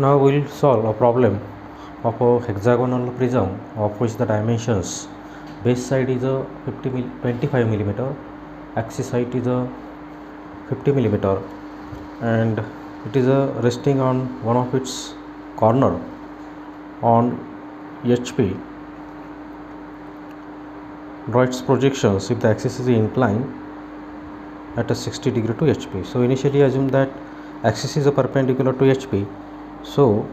Now we'll solve a problem of a hexagonal prism of which the dimensions base side is a 25 millimeter, axis height is a 50 millimeter, and it is resting on one of its corner on HP. Draw its projections if the axis is inclined at a 60 degree to HP. So initially assume that axis is a perpendicular to HP. So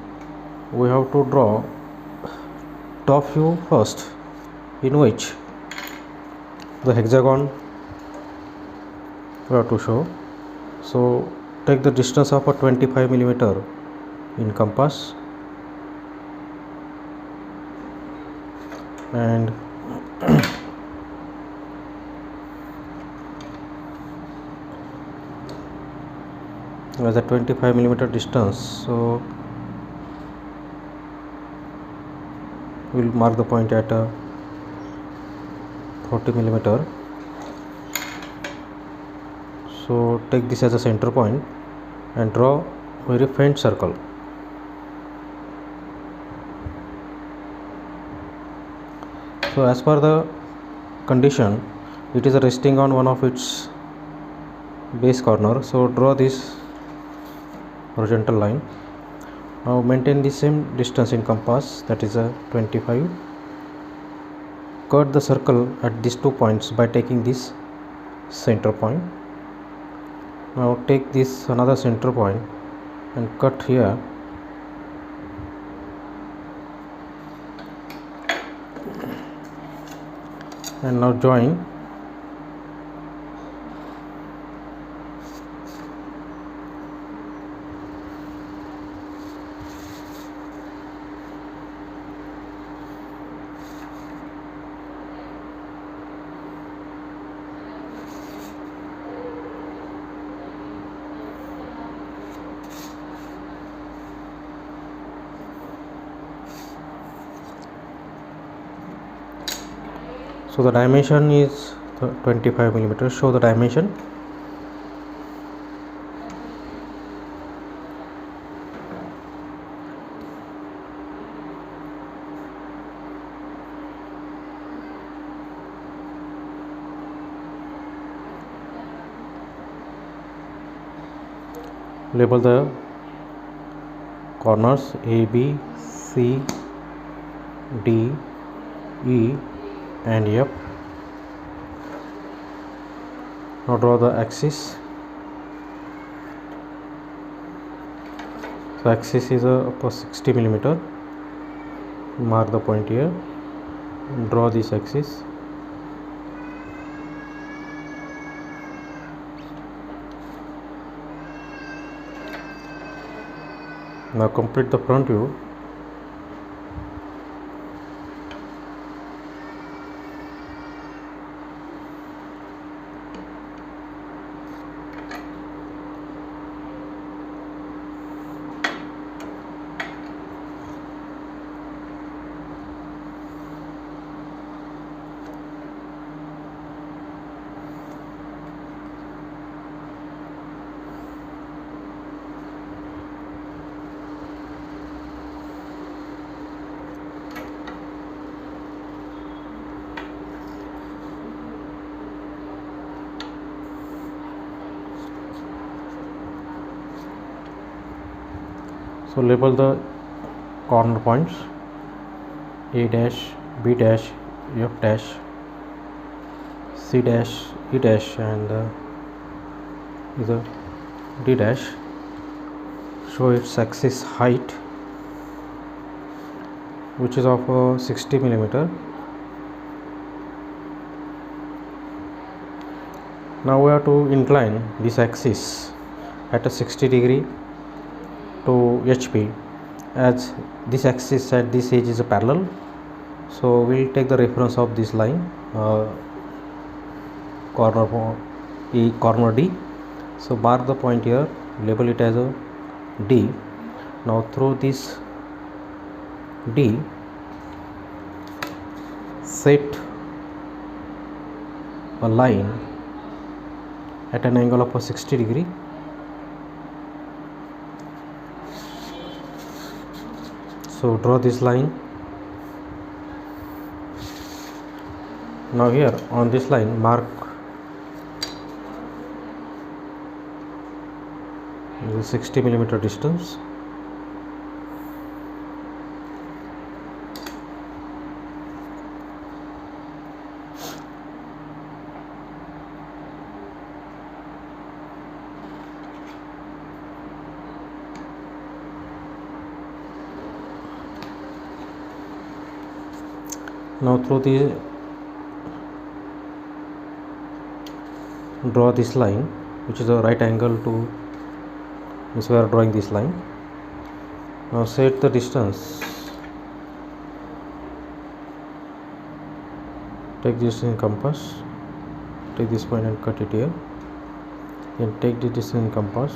we have to draw top view first, in which the hexagon we have to show. So take the distance of a 25 millimeter in compass and as a 25 millimeter distance, so we'll mark the point at a 40 millimeter. So take this as a center point and draw a very faint circle. So as per the condition, it is resting on one of its base corner. So draw this horizontal line. Now maintain the same distance in compass, that is a 25. Cut the circle at these 2 points by taking this center point. Now take this another center point and cut here. And now join. So the dimension is 25 millimeters. Show the dimension. Label the corners A, B, C, D, E and F. Now draw the axis. So axis is up 60 millimeter. Mark the point here. Draw this axis. Now complete the front view. So label the corner points A dash, B dash, F dash, C dash, E dash and the D dash. Show its axis height, which is of 60 millimeter. Now we have to incline this axis at a 60 degree to HP, as this axis at this edge is a parallel. So we'll take the reference of this line, corner D. So mark the point here, label it as a D. Now through this D, set a line at an angle of 60 degree So draw this line. Now here on this line mark the 60 millimeter distance. Now draw this line, which is a right angle to this. We are drawing this line. Now set the distance. Take this in compass. Take this point and cut it here. Then take the distance in compass.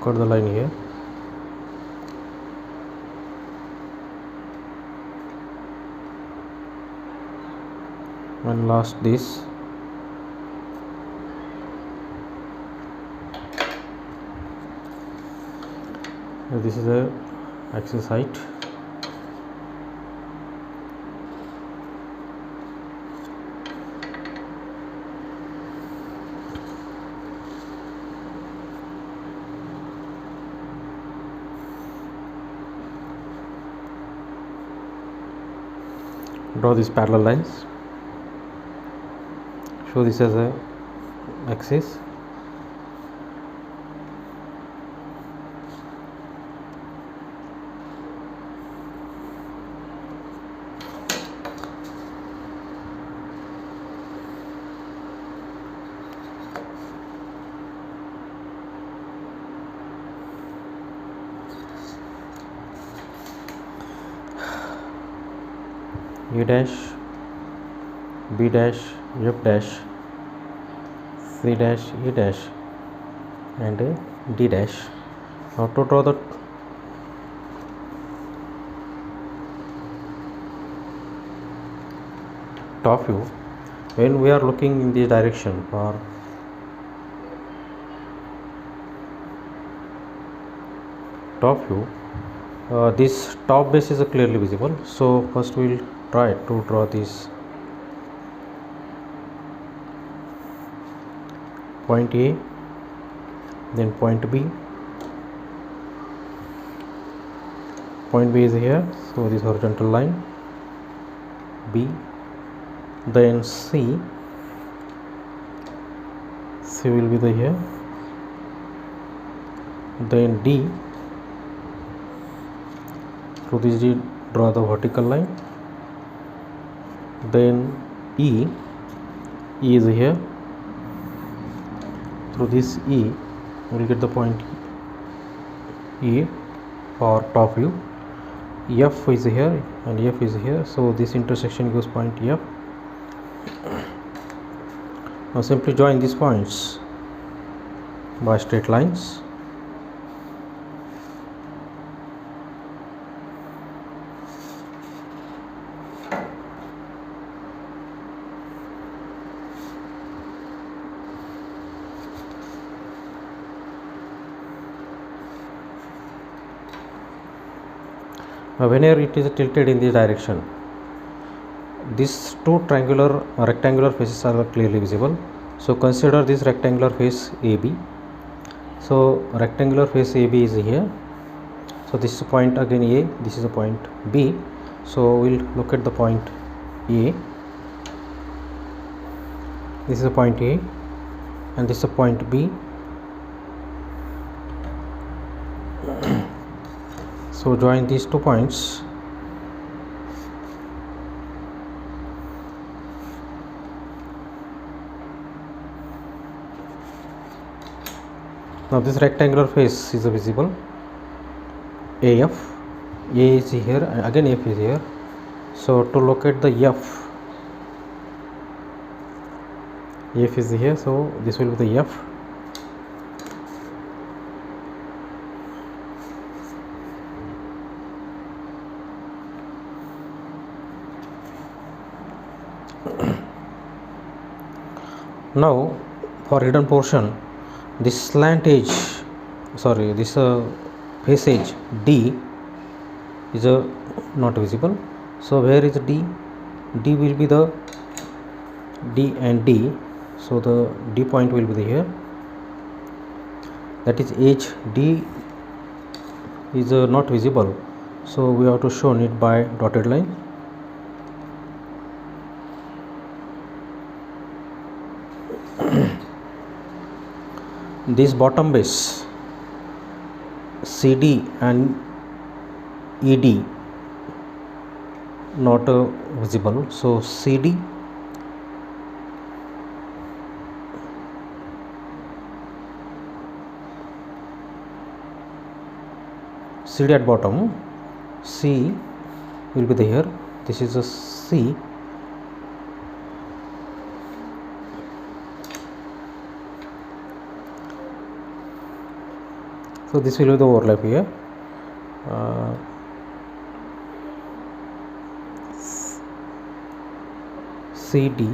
Cut the line here. And last this. This is the axis height. Draw these parallel lines. Show this as a axis. A dash, B dash, F dash, C dash, E dash, and D dash. Now to draw the top view, when we are looking in this direction for top view, this top base is clearly visible. So first we will try to draw this point A, then point B. Point B is here, so this horizontal line B, then C will be the here, then D. Through this D draw the vertical line, then E is here. Through this E we will get the point E for top view. F is here and F is here, so this intersection gives point F. Now simply join these points by straight lines. Whenever it is tilted in this direction, these two rectangular faces are clearly visible. So consider this rectangular face AB. So rectangular face AB is here. So this is a point again A, this is a point B. So we'll look at the point A. This is a point A and this is a point B. So join these 2 points. Now this rectangular face is visible. AF, A is here and again F is here. So to locate the F is here, so this will be the F. Now for hidden portion, this slant edge, this face edge D is not visible. So where is D? D will be the D and D. So the D point will be here. That is edge D is not visible. So we have to show it by dotted line. This bottom base CD and ED not visible. So CD at bottom, C will be here. This is a C. So this will be the overlap here. CD,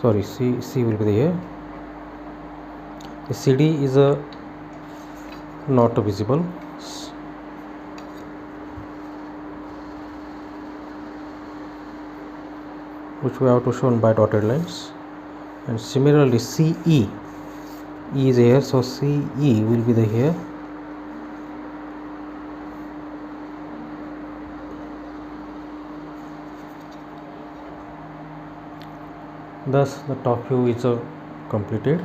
sorry, C will be here. The CD is not visible. Which we have to show by dotted lines. And similarly CE, E is here, so CE will be here. Thus the top view is completed.